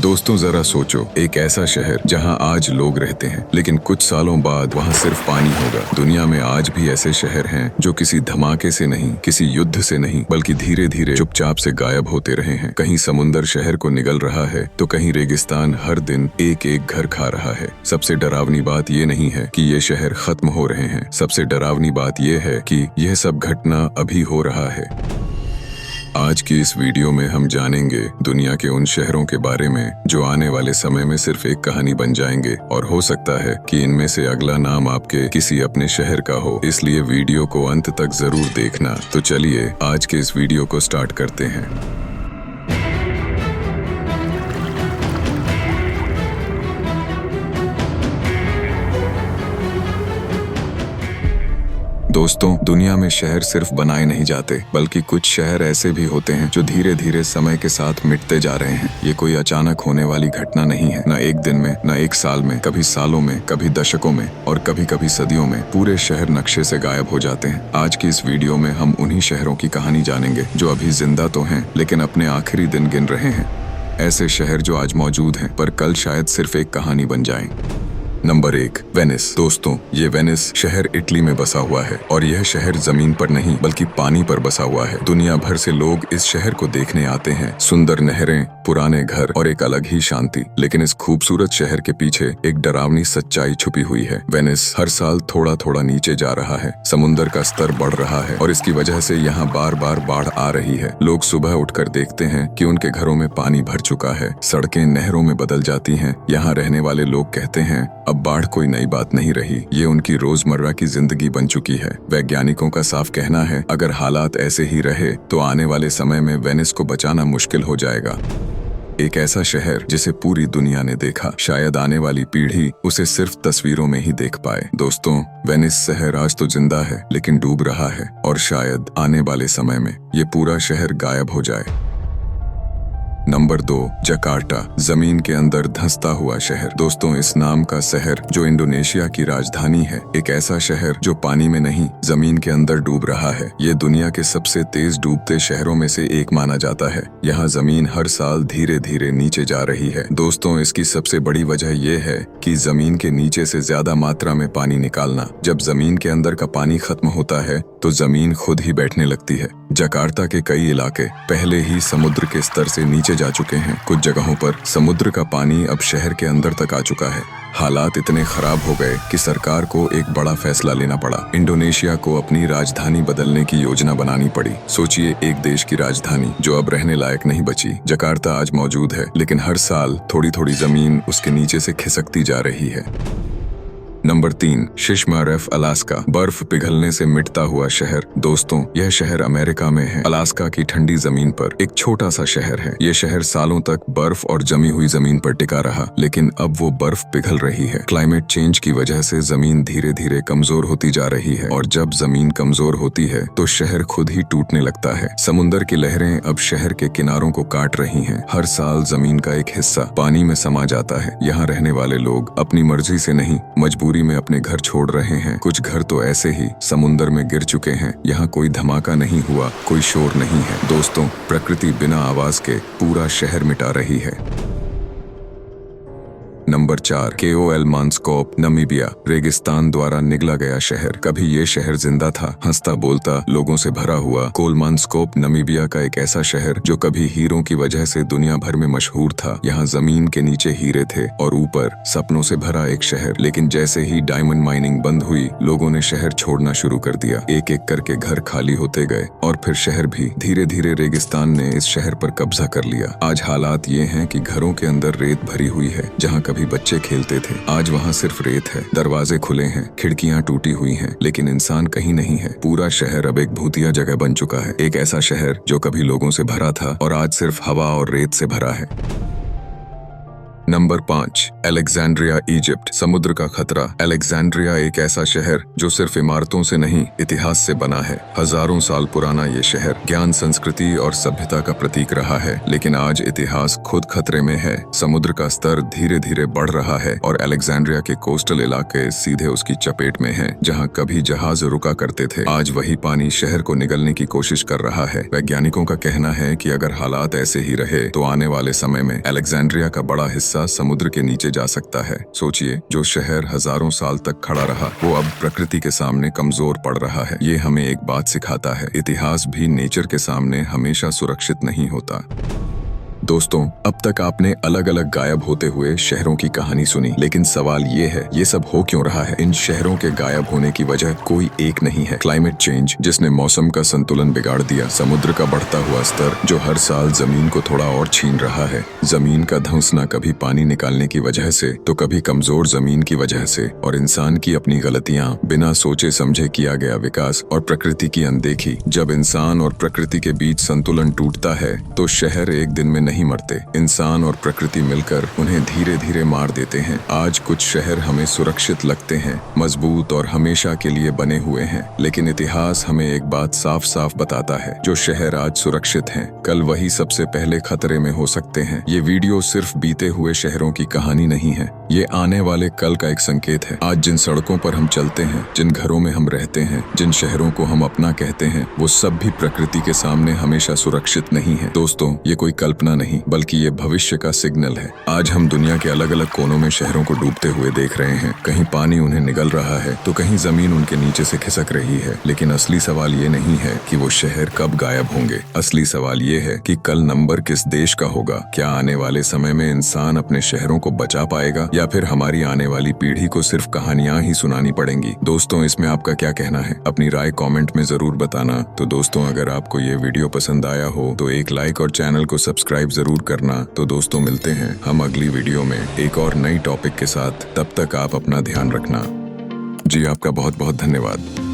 दोस्तों जरा सोचो, एक ऐसा शहर जहां आज लोग रहते हैं लेकिन कुछ सालों बाद वहां सिर्फ पानी होगा। दुनिया में आज भी ऐसे शहर हैं जो किसी धमाके से नहीं, किसी युद्ध से नहीं, बल्कि धीरे धीरे चुपचाप से गायब होते रहे हैं। कहीं समुंदर शहर को निगल रहा है तो कहीं रेगिस्तान हर दिन एक एक घर खा रहा है। सबसे डरावनी बात ये नहीं है कि ये शहर खत्म हो रहे हैं, सबसे डरावनी बात ये है कि यह सब घटना अभी हो रहा है। आज की इस वीडियो में हम जानेंगे दुनिया के उन शहरों के बारे में जो आने वाले समय में सिर्फ एक कहानी बन जाएंगे, और हो सकता है कि इनमें से अगला नाम आपके किसी अपने शहर का हो। इसलिए वीडियो को अंत तक जरूर देखना। तो चलिए आज के इस वीडियो को स्टार्ट करते हैं। दोस्तों, दुनिया में शहर सिर्फ बनाए नहीं जाते, बल्कि कुछ शहर ऐसे भी होते हैं जो धीरे धीरे समय के साथ मिटते जा रहे हैं। ये कोई अचानक होने वाली घटना नहीं है, न एक दिन में, न एक साल में, कभी सालों में, कभी दशकों में और कभी कभी सदियों में पूरे शहर नक्शे से गायब हो जाते हैं। आज की इस वीडियो में हम उन्हीं शहरों की कहानी जानेंगे जो अभी जिंदा तो हैं लेकिन अपने आखिरी दिन गिन रहे हैं। ऐसे शहर जो आज मौजूद हैं पर कल शायद सिर्फ एक कहानी बन जाएं। Number 1, Venice. दोस्तों, ये वेनिस शहर इटली में बसा हुआ है और यह शहर जमीन पर नहीं बल्कि पानी पर बसा हुआ है। दुनिया भर से लोग इस शहर को देखने आते हैं। सुंदर नहरें, पुराने घर और एक अलग ही शांति। लेकिन इस खूबसूरत शहर के पीछे एक डरावनी सच्चाई छुपी हुई है। वेनिस हर साल थोड़ा थोड़ा नीचे जा रहा है। समुद्र का स्तर बढ़ रहा है और इसकी वजह से यहाँ बार बार बाढ़ आ रही है। लोग सुबह उठकर देखते हैं कि उनके घरों में पानी भर चुका है, सड़कें नहरों में बदल जाती हैं। यहाँ रहने वाले लोग कहते हैं अब बाढ़ कोई नई बात नहीं रही, ये उनकी रोजमर्रा की जिंदगी बन चुकी है। वैज्ञानिकों का साफ कहना है अगर हालात ऐसे ही रहे तो आने वाले समय में वेनिस को बचाना मुश्किल हो जाएगा। एक ऐसा शहर जिसे पूरी दुनिया ने देखा, शायद आने वाली पीढ़ी उसे सिर्फ तस्वीरों में ही देख पाए। दोस्तों, वेनिस शहर आज तो जिंदा है लेकिन डूब रहा है और शायद आने वाले समय में ये पूरा शहर गायब हो जाए। Number 2, Jakarta. जमीन के अंदर धंसता हुआ शहर। दोस्तों, इस नाम का शहर जो इंडोनेशिया की राजधानी है, एक ऐसा शहर जो पानी में नहीं जमीन के अंदर डूब रहा है। ये दुनिया के सबसे तेज डूबते शहरों में से एक माना जाता है। यहाँ जमीन हर साल धीरे धीरे नीचे जा रही है। दोस्तों, इसकी सबसे बड़ी वजह यह है कि जमीन के नीचे से ज्यादा मात्रा में पानी निकालना। जब जमीन के अंदर का पानी खत्म होता है तो जमीन खुद ही बैठने लगती है। जकार्ता के कई इलाके पहले ही समुद्र के स्तर से नीचे जा चुके हैं। कुछ जगहों पर समुद्र का पानी अब शहर के अंदर तक आ चुका है। हालात इतने खराब हो गए कि सरकार को एक बड़ा फैसला लेना पड़ा। इंडोनेशिया को अपनी राजधानी बदलने की योजना बनानी पड़ी। सोचिए, एक देश की राजधानी जो अब रहने लायक नहीं बची। जकार्ता आज मौजूद है लेकिन हर साल थोड़ी थोड़ी जमीन उसके नीचे से खिसकती जा रही है। Number 3, Shishmaref, Alaska. बर्फ पिघलने से मिटता हुआ शहर। दोस्तों, यह शहर अमेरिका में है। अलास्का की ठंडी जमीन पर एक छोटा सा शहर है। यह शहर सालों तक बर्फ और जमी हुई जमीन पर टिका रहा, लेकिन अब वो बर्फ पिघल रही है। क्लाइमेट चेंज की वजह से जमीन धीरे धीरे कमजोर होती जा रही है और जब जमीन कमजोर होती है तो शहर खुद ही टूटने लगता है। समुद्र की लहरें अब शहर के किनारों को काट रही हैं। हर साल जमीन का एक हिस्सा पानी में समा जाता है। यहाँ रहने वाले लोग अपनी मर्जी से नहीं, मजबूरी में अपने घर छोड़ रहे हैं। कुछ घर तो ऐसे ही समुद्र में गिर चुके हैं। यहाँ कोई धमाका नहीं हुआ, कोई शोर नहीं है। दोस्तों, प्रकृति बिना आवाज के पूरा शहर मिटा रही है। नंबर 4, केओ एलमांस्कोप, नमीबिया। रेगिस्तान द्वारा निगला गया शहर। कभी ये शहर जिंदा था, हंसता बोलता, लोगों से भरा हुआ। कोलमांस्कोप नमीबिया का एक ऐसा शहर जो कभी हीरों की वजह से दुनिया भर में मशहूर था। यहाँ जमीन के नीचे हीरे थे और ऊपर सपनों से भरा एक शहर। लेकिन जैसे ही डायमंड माइनिंग बंद हुई, लोगों ने शहर छोड़ना शुरू कर दिया। एक एक करके घर खाली होते गए और फिर शहर भी। धीरे धीरे रेगिस्तान ने इस शहर पर कब्जा कर लिया। आज हालात ये हैं कि घरों के अंदर रेत भरी हुई है। जहाँ कभी बच्चे खेलते थे, आज वहाँ सिर्फ रेत है। दरवाजे खुले हैं, खिड़कियाँ टूटी हुई हैं, लेकिन इंसान कहीं नहीं है। पूरा शहर अब एक भूतिया जगह बन चुका है। एक ऐसा शहर जो कभी लोगों से भरा था और आज सिर्फ हवा और रेत से भरा है। Number 5, Alexandria, Egypt. समुद्र का खतरा। अलेक्जेंड्रिया एक ऐसा शहर जो सिर्फ इमारतों से नहीं, इतिहास से बना है। हजारों साल पुराना ये शहर ज्ञान, संस्कृति और सभ्यता का प्रतीक रहा है, लेकिन आज इतिहास खुद खतरे में है। समुद्र का स्तर धीरे धीरे बढ़ रहा है और अलेक्जेंड्रिया के कोस्टल इलाके सीधे उसकी चपेट में हैं। जहां कभी जहाज रुका करते थे, आज वही पानी शहर को निगलने की कोशिश कर रहा है। वैज्ञानिकों का कहना है कि अगर हालात ऐसे ही रहे तो आने वाले समय में अलेक्जेंड्रिया का बड़ा हिस्सा समुद्र के नीचे जा सकता है। सोचिए, जो शहर हजारों साल तक खड़ा रहा, वो अब प्रकृति के सामने कमजोर पड़ रहा है। ये हमें एक बात सिखाता है, इतिहास भी नेचर के सामने हमेशा सुरक्षित नहीं होता। दोस्तों, अब तक आपने अलग अलग गायब होते हुए शहरों की कहानी सुनी, लेकिन सवाल ये है, ये सब हो क्यों रहा है? इन शहरों के गायब होने की वजह कोई एक नहीं है। क्लाइमेट चेंज, जिसने मौसम का संतुलन बिगाड़ दिया। समुद्र का बढ़ता हुआ स्तर, जो हर साल जमीन को थोड़ा और छीन रहा है। जमीन का धंसना, कभी पानी निकालने की वजह से तो कभी कमजोर जमीन की वजह से। और इंसान की अपनी गलतियां, बिना सोचे समझे किया गया विकास और प्रकृति की अनदेखी। जब इंसान और प्रकृति के बीच संतुलन टूटता है तो शहर एक दिन में नहीं मरते। इंसान और प्रकृति मिलकर उन्हें धीरे धीरे मार देते हैं। आज कुछ शहर हमें सुरक्षित लगते हैं, मजबूत और हमेशा के लिए बने हुए हैं, लेकिन इतिहास हमें एक बात साफ साफ बताता है, जो शहर आज सुरक्षित हैं, कल वही सबसे पहले खतरे में हो सकते हैं। ये वीडियो सिर्फ बीते हुए शहरों की कहानी नहीं है, ये आने वाले कल का एक संकेत है। आज जिन सड़कों पर हम चलते हैं, जिन घरों में हम रहते हैं, जिन शहरों को हम अपना कहते हैं, वो सब भी प्रकृति के सामने हमेशा सुरक्षित नहीं है। दोस्तों, ये कोई कल्पना नहीं, बल्कि ये भविष्य का सिग्नल है। आज हम दुनिया के अलग अलग कोनों में शहरों को डूबते हुए देख रहे हैं। कहीं पानी उन्हें निगल रहा है तो कहीं जमीन उनके नीचे से खिसक रही है। लेकिन असली सवाल ये नहीं है कि वो शहर कब गायब होंगे। असली सवाल ये है कि कल नंबर किस देश का होगा। क्या आने वाले समय में इंसान अपने शहरों को बचा पाएगा, या फिर हमारी आने वाली पीढ़ी को सिर्फ कहानियां ही सुनानी पड़ेंगी? दोस्तों, इसमें आपका क्या कहना है? अपनी राय कमेंट में जरूर बताना। तो दोस्तों, अगर आपको ये वीडियो पसंद आया हो तो एक लाइक और चैनल को सब्सक्राइब जरूर करना। तो दोस्तों, मिलते हैं हम अगली वीडियो में एक और नई टॉपिक के साथ। तब तक आप अपना ध्यान रखना। जी, आपका बहुत बहुत धन्यवाद।